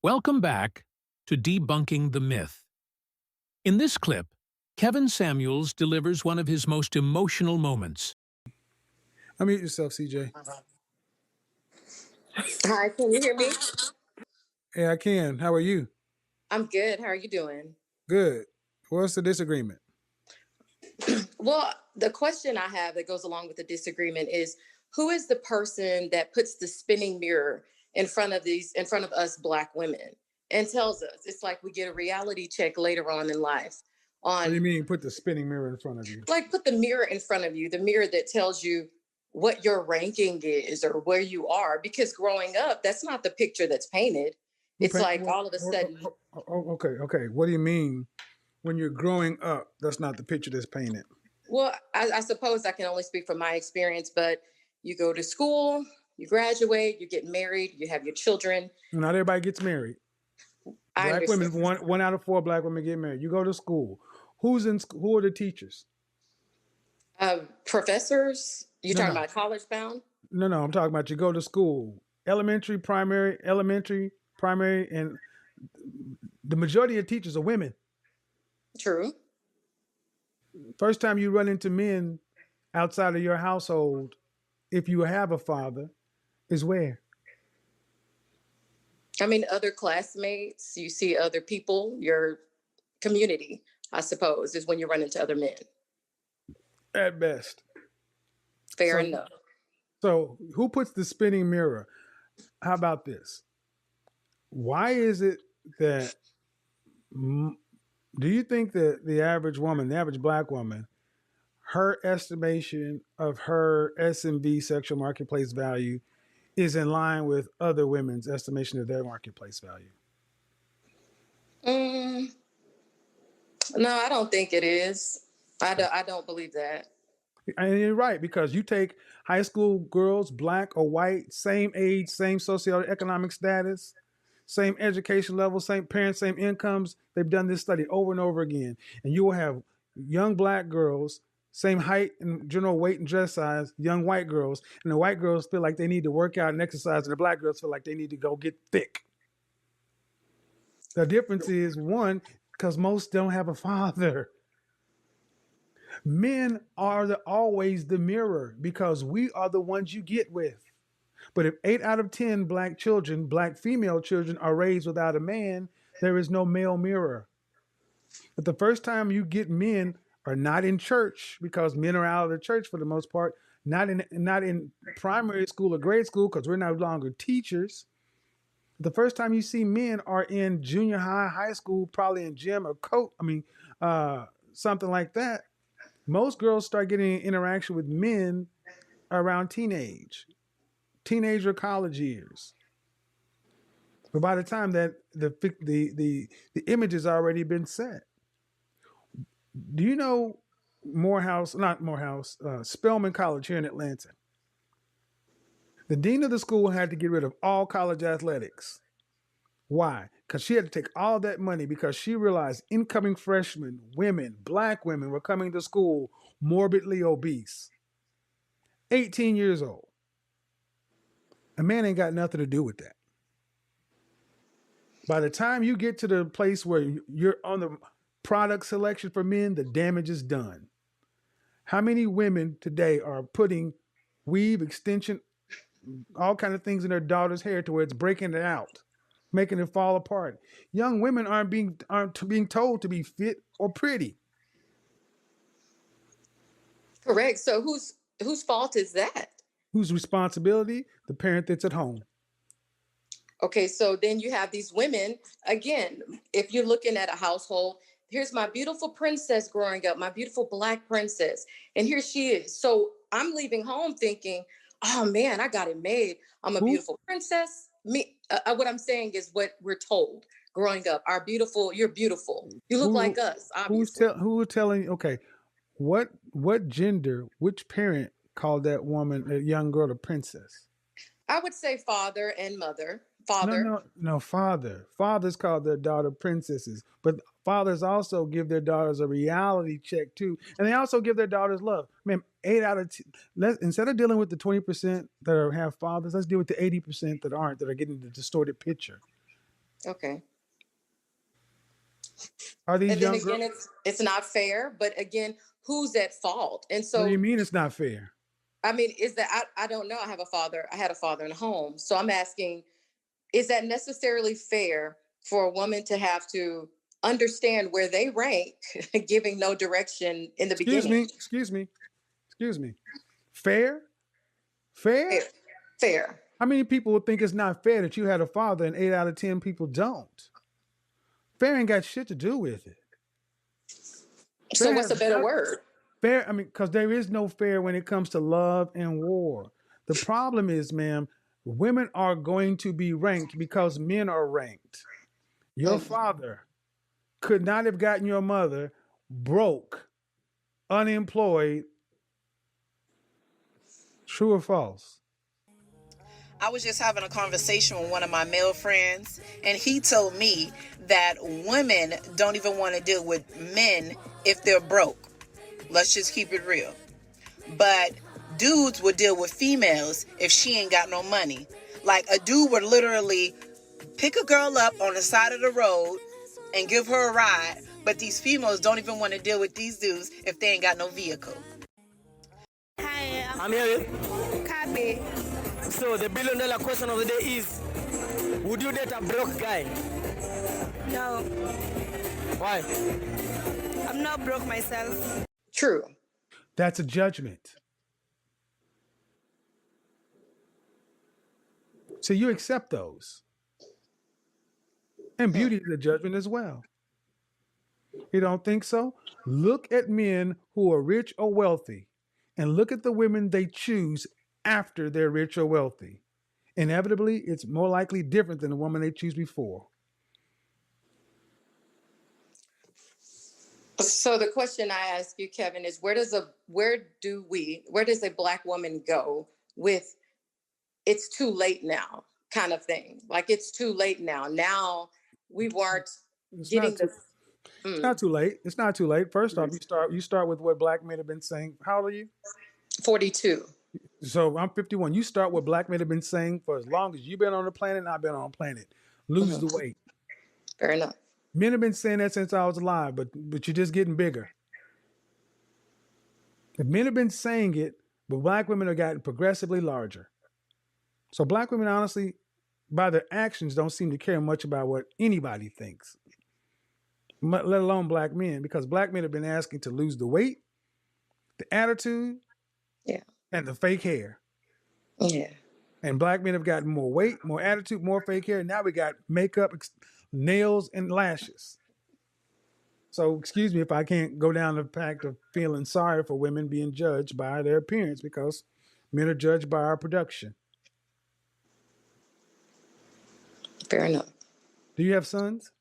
Welcome back to Debunking the Myth. In this clip, Kevin Samuels delivers one of his most emotional moments. Unmute yourself, CJ. Hi, can you hear me? Yeah, I can. How are you? I'm good. How are you doing? Good. What's the disagreement? Well, the question I have that goes along with the disagreement is who is the person that puts the spinning mirror in front of us black women and tells us it's like we get a reality check later on in life What do you on mean put the spinning mirror in front of you? like put the mirror in front of you, the mirror that tells you what your ranking is or where you are, because growing up that's not the picture that's painted. It's like all of a sudden. Okay. What do you mean when you're growing up? That's not the picture that's painted. Well, I suppose I can only speak from my experience, but you go to school, you graduate, you get married, you have your children. Not everybody gets married. I Black women, understand. one out of 4 black women get married. You go to school. Who's in school? Who are the teachers? Professors, you talking No. about college bound? No. I'm talking about you go to school. Elementary, primary, and the majority of teachers are women. True. First time you run into men outside of your household, if you have a father, is where? I mean, other classmates, you see other people, your community, I suppose, is when you run into other men. At best. Fair enough. So who puts the spinning mirror? How about this? Why is it that, do you think that the average woman, the average black woman, her estimation of her S&V sexual marketplace value is in line with other women's estimation of their marketplace value? No, I don't think it is. I don't believe that. And you're right, because you take high school girls, black or white, same age, same socioeconomic status, same education level, same parents, same incomes. They've done this study over and over again. And you will have young black girls, same height and general weight and dress size, young white girls. And the white girls feel like they need to work out and exercise, and the black girls feel like they need to go get thick. The difference is, one, because most don't have a father. Men are always the mirror because we are the ones you get with. But if 8 out of 10 black children, black female children, are raised without a man, there is no male mirror. But the first time you get men are not in church, because men are out of the church for the most part, not in primary school or grade school because we're no longer teachers. The first time you see men are in junior high, high school, probably in gym or something like that. Most girls start getting interaction with men around teenage or college years. But by the time that the image has already been set. Do you know Spelman College here in Atlanta? The dean of the school had to get rid of all college athletics. Why? Because she had to take all that money because she realized incoming freshmen, women, black women, were coming to school morbidly obese. 18 years old. A man ain't got nothing to do with that. By the time you get to the place where you're on the product selection for men, the damage is done. How many women today are putting weave, extension, all kind of things in their daughter's hair to where it's breaking it out, making it fall apart? Young women aren't being told to be fit or pretty. Correct. So whose fault is that? Whose responsibility? The parent that's at home. Okay, so then you have these women, again, if you're looking at a household, here's my beautiful princess growing up, my beautiful black princess, and here she is. So I'm leaving home thinking, oh man, I got it made. I'm a beautiful princess. What I'm saying is what we're told growing up. You're beautiful. You look like us, obviously. Who's telling, okay, what gender, which parent called that woman, a young girl, a princess? I would say father and mother. Father. No, father. Fathers call their daughter princesses, but fathers also give their daughters a reality check too, and they also give their daughters love. Man, 8 out of 10. Instead of dealing with the 20% that have fathers, let's deal with the 80% that aren't, that are getting the distorted picture. Okay. Are these And then young again, girls? it's not fair. But again, who's at fault? And What do you so, mean it's not fair? I mean, is that I don't know. I have a father. I had a father in a home. So I'm asking, is that necessarily fair for a woman to have to understand where they rank, giving no direction in the Excuse beginning? me. Excuse me. Excuse me. Fair? Fair? Fair. Fair. How many people would think it's not fair that you had a father and 8 out of 10 people don't? Fair ain't got shit to do with it. So Fair what's has a better nothing. word? Fair, I mean, because there is no fair when it comes to love and war. The problem is, ma'am, women are going to be ranked because men are ranked. Your Mm. father could not have gotten your mother broke, unemployed. True or false? I was just having a conversation with one of my male friends, and he told me that women don't even want to deal with men if they're broke. Let's just keep it real. But dudes would deal with females if she ain't got no money. Like a dude would literally pick a girl up on the side of the road and give her a ride, but these females don't even want to deal with these dudes if they ain't got no vehicle. Hi, I'm here with. Kabe. So the $1 billion question of the day is: would you date a broke guy? No, Why? I'm not broke myself. True. That's a judgment. So you accept those. And beauty is a judgment as well. You don't think so? Look at men who are rich or wealthy and look at the women they choose after they're rich or wealthy. Inevitably, it's more likely different than the woman they choose before. So the question I ask you, Kevin, is where does a black woman go with it's too late now kind of thing? Like it's too late now. Now we weren't It's getting not too, the it's not too late. It's not too late. First off, you start with what black men have been saying. How old are you? 42. So I'm 51. You start what black men have been saying for as long as you've been on the planet and I've been on the planet. Lose the weight. Fair enough. Men have been saying that since I was alive, but you're just getting bigger. The men have been saying it, but black women have gotten progressively larger. So black women, honestly, by their actions, don't seem to care much about what anybody thinks, let alone black men, because black men have been asking to lose the weight, the attitude, Yeah. and the fake hair. Yeah. And black men have gotten more weight, more attitude, more fake hair. Now we got makeup, nails, and lashes. So excuse me if I can't go down the path of feeling sorry for women being judged by their appearance, because men are judged by our production. Fair enough. Do you have sons?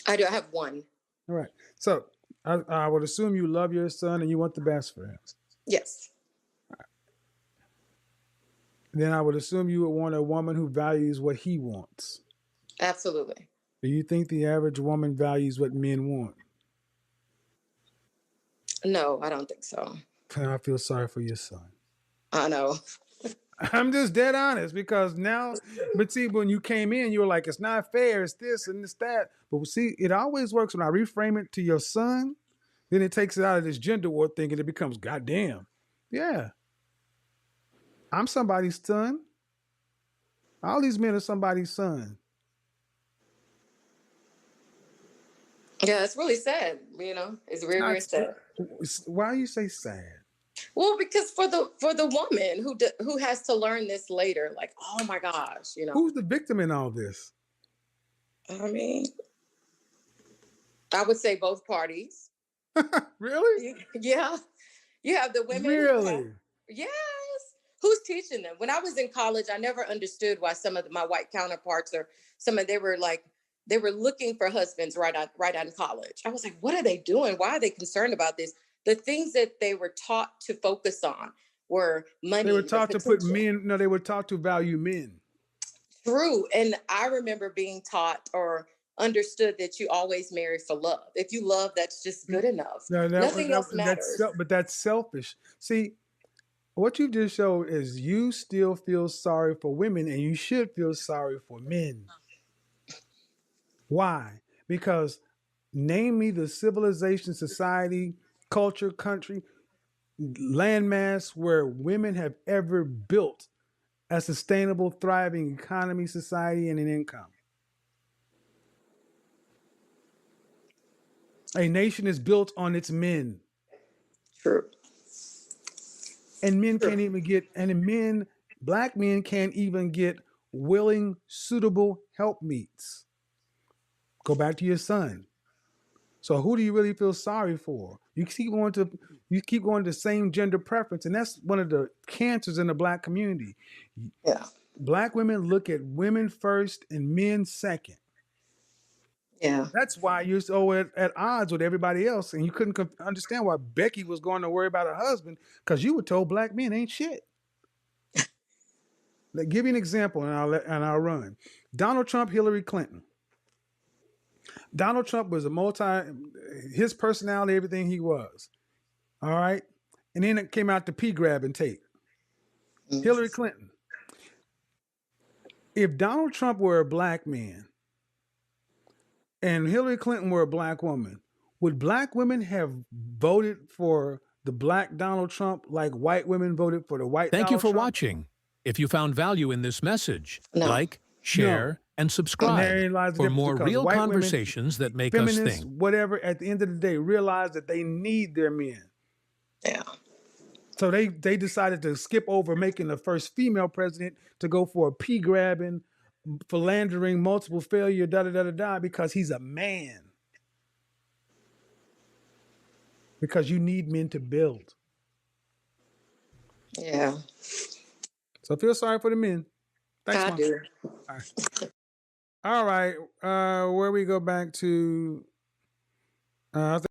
I do. I have one. All right. So I would assume you love your son and you want the best for him. Yes. Then I would assume you would want a woman who values what he wants. Absolutely. Do you think the average woman values what men want? No, I don't think so. I feel sorry for your son. I know. I'm just dead honest, because now, but see, when you came in, you were like, it's not fair, it's this and it's that. But see, it always works when I reframe it to your son, then it takes it out of this gender war thing and it becomes, goddamn, yeah, I'm somebody's son. All these men are somebody's son. Yeah, it's really sad. It's very, very sad. Why do you say sad? Well, because for the woman who has to learn this later, like, oh my gosh, Who's the victim in all this? I mean, I would say both parties. Really? Yeah, you have the women. Really? Yes. Who's teaching them? When I was in college, I never understood why some of my white counterparts they were looking for husbands right out in college. I was like, what are they doing? Why are they concerned about this? The things that they were taught to focus on were money. They were taught to put men, no, they were taught to value men. True. And I remember being taught or understood that you always marry for love. If you love, that's just good enough. Nothing else matters. But that's selfish. See, what you just showed is you still feel sorry for women and you should feel sorry for men. Why? Because name me the civilization, society, culture, country, landmass where women have ever built a sustainable, thriving economy, society, and an income. A nation is built on its men. True. And men True. can't even get, black men can't even get willing, suitable helpmeets. Go back to your son. So who do you really feel sorry for? You keep going to the same gender preference, and that's one of the cancers in the black community. Yeah. Black women look at women first and men second. Yeah. That's why you're so at odds with everybody else, and you couldn't understand why Becky was going to worry about her husband, because you were told black men ain't shit. Let give you an example, and I'll run. Donald Trump, Hillary Clinton. Donald Trump was his personality, everything he was. All right. And then it came out the P grabbing tape. Mm. Hillary Clinton. If Donald Trump were a black man and Hillary Clinton were a black woman, would black women have voted for the black Donald Trump like white women voted for the white Thank you Donald for Trump? watching. If you found value in this message, No. like, share, and And subscribe therein lies the for difference, more because real white women, conversations that make us feminists, think. whatever, at the end of the day, realize that they need their men. Yeah. So they decided to skip over making the first female president to go for a P grabbing, philandering, multiple failure, because he's a man. Because you need men to build. Yeah. So feel sorry for the men. Thanks, I Mom. do. All right. Where we go back to, I think